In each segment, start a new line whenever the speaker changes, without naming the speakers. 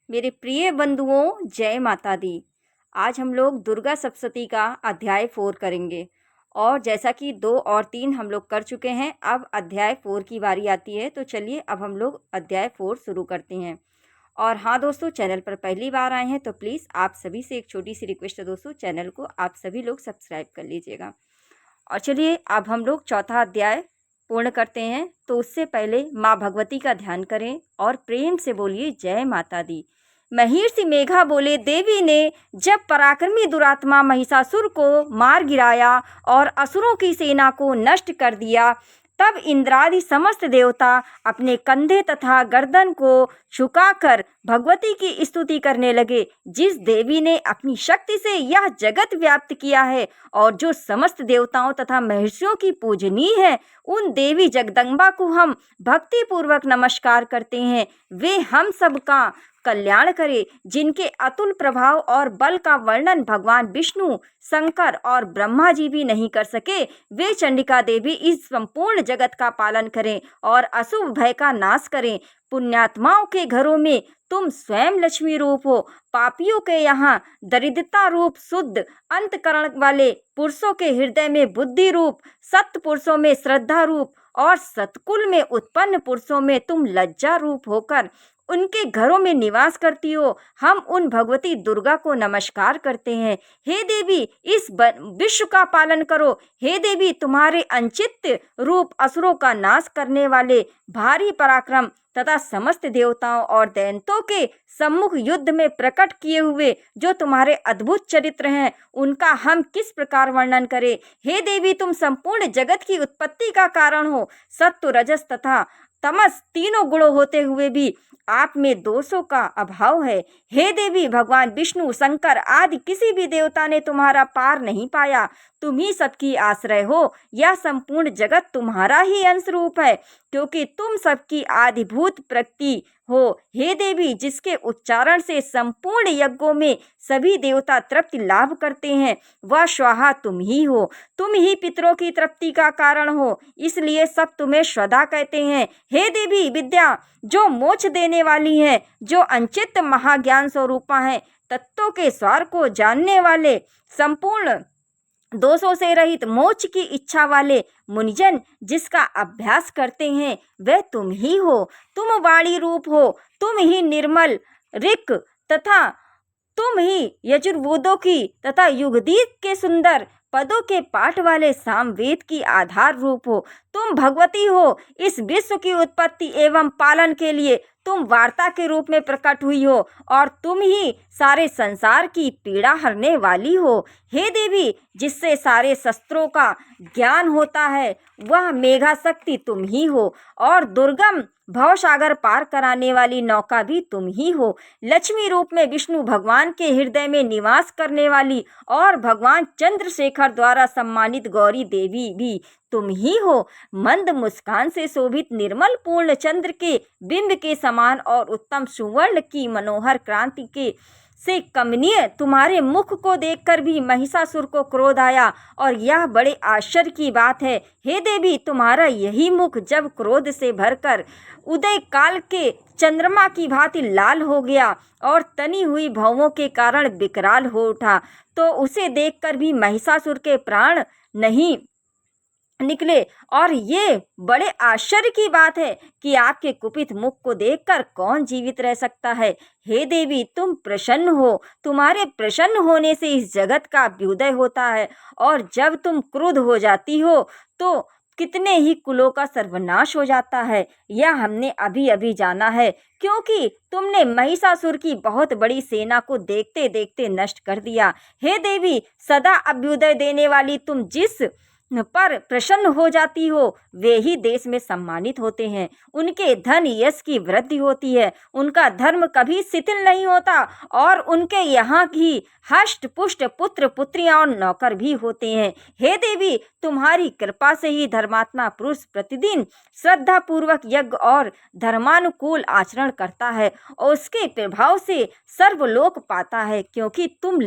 मेरे प्रिय बंधुओं, जय माता दी। आज हम लोग दुर्गा सप्तशती का अध्याय 4 करेंगे और जैसा कि 2 और 3 हम लोग कर चुके हैं, अब अध्याय 4 की बारी आती है। तो चलिए अब हम लोग अध्याय 4 शुरू करते हैं। और हाँ दोस्तों, चैनल पर पहली बार आए हैं तो प्लीज़ आप सभी से एक छोटी सी रिक्वेस्ट है दोस्तों, चैनल को आप सभी लोग सब्सक्राइब कर लीजिएगा। और चलिए अब हम लोग चौथा अध्याय पूर्ण करते हैं। तो उससे पहले माँ भगवती का ध्यान करें और प्रेम से बोलिए जय माता दी। महिषी मेघा बोले, देवी ने जब पराक्रमी दुरात्मा महिषासुर को मार गिराया और असुरों की सेना को नष्ट कर दिया, तब इंद्रादि समस्त देवता अपने कंधे तथा गर्दन को झुकाकर भगवती की स्तुति करने लगे। जिस देवी ने अपनी शक्ति से यह जगत व्याप्त किया है और जो समस्त देवताओं तथा महर्षियों की पूजनीय है, उन देवी जगदम्बा को हम भक्ति पूर्वक नमस्कार करते हैं। वे हम सब का कल्याण करे। जिनके अतुल प्रभाव और बल का वर्णन भगवान विष्णु, शंकर और ब्रह्मा जी भी नहीं कर सके, वे चंडिका देवी इस संपूर्ण जगत का पालन करें और अशुभ भय का नाश करें। पुण्यात्माओं के घरों में तुम स्वयं लक्ष्मी रूप हो। पापियों के यहाँ दरिद्रता रूप शुद्ध अंतकरण वाले पुरुषों के हृदय में बुद्धि रूप, सत्य पुरुषों में श्रद्धा रूप और सतकुल में उत्पन्न पुरुषों में तुम लज्जा रूप होकर उनके घरों में निवास करती हो। हम उन भगवती दुर्गा को नमस्कार करते हैं। हे देवी, इस विश्व का पालन करो। हे देवी, तुम्हारे अनचित रूप असुरों का नाश करने वाले भारी पराक्रम तथा समस्त देवताओं और दैत्यों के सम्मुख युद्ध में प्रकट किए हुए जो तुम्हारे अद्भुत चरित्र हैं, उनका हम किस प्रकार वर्णन करें। हे देवी, तुम संपूर्ण जगत की उत्पत्ति का कारण हो। सत्व, रजस तथा तमस तीनों गुणों होते हुए भी आप में दोषों का अभाव है। हे देवी, भगवान विष्णु, शंकर आदि किसी भी देवता ने तुम्हारा पार नहीं पाया। तुम ही सबकी आश्रय हो। यह संपूर्ण जगत तुम्हारा ही अंश रूप है, क्योंकि तुम सबकी आदिभूत प्रकृति हो। हे देवी, जिसके उच्चारण से संपूर्ण यज्ञों में सभी देवता तृप्ति लाभ करते हैं, वह स्वाहा तुम ही हो। तुम ही पितरों की तृप्ति का कारण हो, इसलिए सब तुम्हें श्रद्धा कहते हैं। हे देवी, विद्या जो मोक्ष देने वाली है, जो अंचित महाज्ञान स्वरूपा है, तत्वों के सार को जानने वाले, संपूर्ण दोषों से रहित मोक्ष की इच्छा वाले मुनिजन जिसका अभ्यास करते हैं, वह तुम ही हो। तुम वाणी रूप हो। तुम ही निर्मल ऋक तथा तुम ही यजुर्वेदों की तथा युगदीप के सुंदर पदों के पाठ वाले सामवेद की आधार रूप हो। तुम भगवती हो। इस विश्व की उत्पत्ति एवं पालन के लिए तुम वार्ता के रूप में प्रकट हुई हो और तुम ही सारे संसार की पीड़ा हरने वाली हो। हे देवी, जिससे सारे शस्त्रों का ज्ञान होता है, वह मेघा शक्ति तुम ही हो और दुर्गम भवसागर पार कराने वाली नौका भी तुम ही हो। लक्ष्मी रूप में विष्णु भगवान के हृदय में निवास करने वाली और भगवान चंद्रशेखर द्वारा सम्मानित गौरी देवी भी तुम ही हो। मंद मुस्कान से शोभित निर्मल पूर्ण चंद्र के बिंब के समान और उत्तम सुवर्ण की मनोहर क्रांति के से कमनीय तुम्हारे मुख को देखकर भी महिषासुर को क्रोध आया, और यह बड़े आश्चर्य की बात है। हे देवी, तुम्हारा यही मुख जब क्रोध से भरकर उदय काल के चंद्रमा की भांति लाल हो गया और तनी हुई भवों के कारण विकराल हो उठा, तो उसे देखकर भी महिषासुर के प्राण नहीं निकले। और ये बड़े आश्चर्य की बात है कि आपके कुपित मुख को देखकर कौन जीवित रह सकता है। हे देवी, तुम प्रसन्न हो। तुम्हारे प्रसन्न होने से इस जगत का अभ्युदय होता है, और जब तुम क्रुद्ध हो जाती हो तो कितने ही कुलों का सर्वनाश हो जाता है। यह हमने अभी अभी जाना है, क्योंकि तुमने महिषासुर की बहुत बड़ी सेना को देखते देखते नष्ट कर दिया। हे देवी, सदा अभ्युदय देने वाली तुम जिस पर प्रसन्न हो जाती हो, वे ही देश में सम्मानित होते हैं। उनके धन यश की वृद्धि होती है, उनका धर्म कभी शिथिल नहीं होता, और उनके यहाँ की हष्ट पुष्ट पुत्र पुत्रियां और नौकर भी होते हैं। हे देवी, तुम्हारी कृपा से ही धर्मात्मा पुरुष प्रतिदिन श्रद्धा पूर्वक यज्ञ और धर्मानुकूल आचरण करता है, और उसके प्रभाव से सर्वलोक पाता है, क्योंकि तुम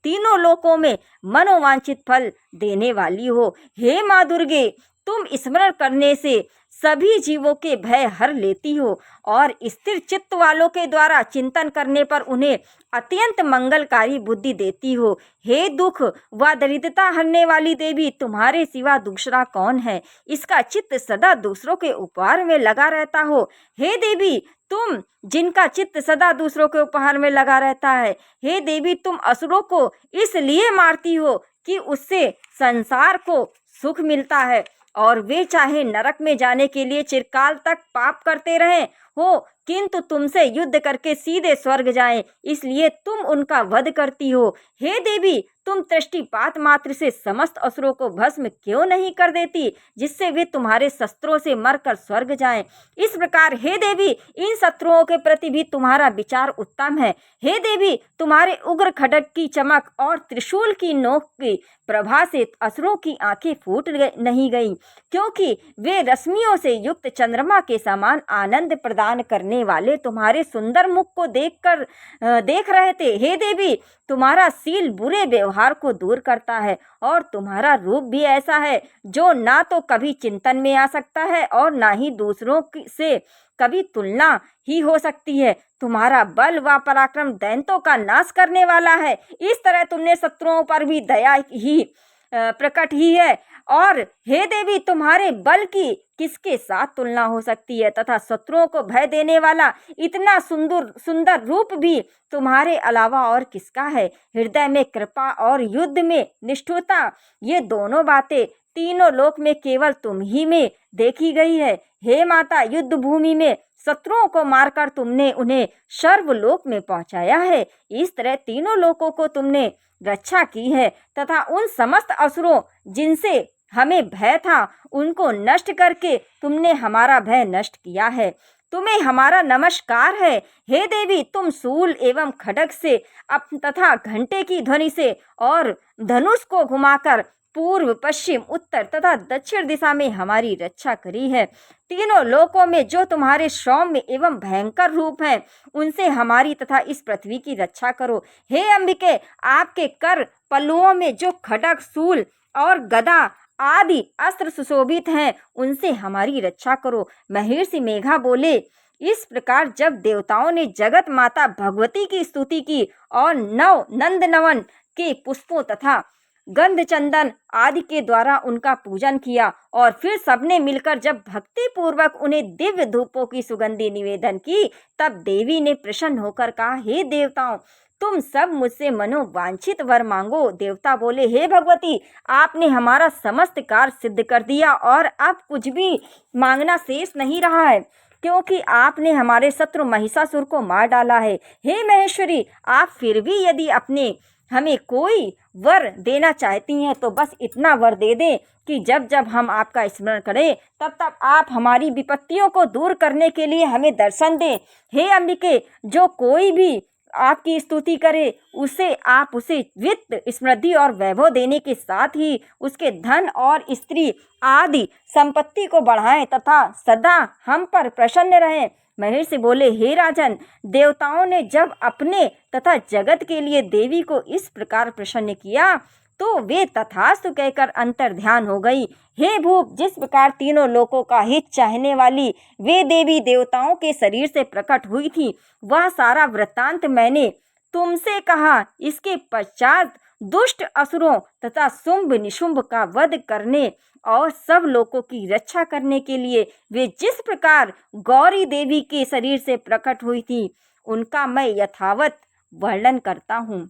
तीनों लोकों में मनोवांछित फल देने वाली हो। हे माँ दुर्गे, तुम स्मरण करने से सभी जीवों के भय हर लेती हो और स्थिर चित्त वालों के द्वारा चिंतन करने पर उन्हें अत्यंत मंगलकारी बुद्धि देती हो। हे दुख व दरिद्रता हरने वाली देवी, तुम्हारे सिवा दूसरा कौन है? इसका चित्त सदा दूसरों के उपहार में लगा रहता हो। हे देवी, तुम जिनका चित्त सदा दूसरों के उपहार में लगा रहता है, हे देवी, तुम असुरों को इसलिए मारती हो कि उससे संसार को सुख मिलता है और वे चाहे नरक में जाने के लिए चिरकाल तक पाप करते रहें हो, किंतु तुमसे युद्ध करके सीधे स्वर्ग जाएं, इसलिए तुम उनका वध करती हो। हे देवी, तुम दृष्टिपात मात्र से समस्त असुरों को भस्म क्यों नहीं कर देती, जिससे वे तुम्हारे शस्त्रों से मरकर स्वर्ग जाएं। इस प्रकार हे देवी, इन शत्रुओं के प्रति भी तुम्हारा विचार उत्तम है। हे देवी, तुम्हारे उग्र खड्ग की चमक और त्रिशूल की नोक की प्रभा से असुरों की आंखें फूट नहीं गईं, क्योंकि वे रश्मियों से युक्त चंद्रमा के समान आनंद प्रदान करने वाले तुम्हारे सुंदर मुख को देख रहे थे। हे देवी, तुम्हारा शील बुरे व्यवहार को दूर करता है और तुम्हारा रूप भी ऐसा है जो ना तो कभी चिंतन में आ सकता है और ना ही दूसरों से कभी तुलना ही हो सकती है। तुम्हारा बल व पराक्रम दैत्यों का नाश करने वाला है। इस तरह तुमने शत्रुओं पर भी दया ही प्रकट ही है। और हे देवी, तुम्हारे बल की किसके साथ तुलना हो सकती है तथा शत्रुओं को भय देने वाला इतना सुंदर रूप भी तुम्हारे अलावा और किसका है? हृदय में कृपा और युद्ध में निष्ठुरता, ये दोनों बातें तीनों लोक में केवल तुम ही में देखी गई है। हे माता, युद्ध भूमि में शत्रुओं को मारकर तुमने उन्हें सर्वलोक में पहुंचाया है। इस तरह तीनों लोकों को तुमने रक्षा की है तथा उन समस्त असुरों जिनसे हमें भय था, उनको नष्ट करके तुमने हमारा भय नष्ट किया है। तुम्हें हमारा नमस्कार है। हे देवी, तुम शूल एवं खड्ग से तथा घंटे की ध्वनि से और धनुष को घुमाकर पूर्व, पश्चिम, उत्तर तथा दक्षिण दिशा में हमारी रक्षा करी है। तीनों लोकों में जो तुम्हारे सौम्य एवं भयंकर रूप हैं, उनसे हमारी तथा इस पृथ्वी की रक्षा करो। हे अंबिके, आपके कर पल्लुओं में जो खड्ग, शूल और गदा आदि अस्त्र सुशोभित हैं, उनसे हमारी रक्षा करो। महर्षि मेघा बोले, इस प्रकार जब देवताओं ने जगत माता भगवती की स्तुति की और नंदनवन के पुष्पों तथा गंध चंदन आदि के द्वारा उनका पूजन किया और फिर सबने मिलकर जब भक्ति पूर्वक उन्हें दिव्य धूपों की सुगंधि निवेदन की, तब देवी ने प्रसन्न होकर कहा, हे देवताओं, तुम सब मुझसे मनोवांछित वर मांगो। देवता बोले, हे भगवती, आपने हमारा समस्त कार्य सिद्ध कर दिया और अब कुछ भी मांगना शेष नहीं रहा है, क्योंकि आपने हमारे शत्रु महिषासुर को मार डाला है। हे महेश्वरी, आप फिर भी यदि अपने हमें कोई वर देना चाहती हैं तो बस इतना वर दे दें कि जब जब हम आपका स्मरण करें तब तब आप हमारी विपत्तियों को दूर करने के लिए हमें दर्शन दें। हे अंबिके, जो कोई भी आपकी स्तुति करे उसे वित्त, समृद्धि और वैभव देने के साथ ही उसके धन और स्त्री आदि संपत्ति को बढ़ाएं तथा सदा हम पर प्रसन्न रहें। महर्षि बोले, हे राजन, देवताओं ने जब अपने तथा जगत के लिए देवी को इस प्रकार प्रसन्न किया तो वे तथास्तु कहकर अंतर ध्यान हो गई। हे भूप, जिस प्रकार तीनों लोकों का हित चाहने वाली वे देवी देवताओं के शरीर से प्रकट हुई थी, वह सारा वृत्तांत मैंने तुमसे कहा। इसके पश्चात दुष्ट असुरों तथा शुंभ निशुंभ का वध करने और सब लोगों की रक्षा करने के लिए वे जिस प्रकार गौरी देवी के शरीर से प्रकट हुई थी, उनका मैं यथावत वर्णन करता हूँ।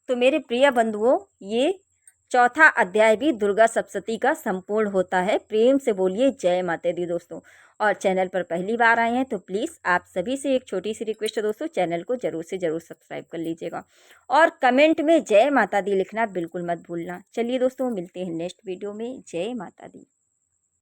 तो मेरे प्रिय बंधुओं, ये चौथा अध्याय भी दुर्गा सप्तशती का संपूर्ण होता है। प्रेम से बोलिए जय माता दी दोस्तों। और चैनल पर पहली बार आए हैं तो प्लीज़ आप सभी से एक छोटी सी रिक्वेस्ट है दोस्तों, चैनल को जरूर से जरूर सब्सक्राइब कर लीजिएगा और कमेंट में जय माता दी लिखना बिल्कुल मत भूलना। चलिए दोस्तों, मिलते हैं नेक्स्ट वीडियो में। जय माता दी।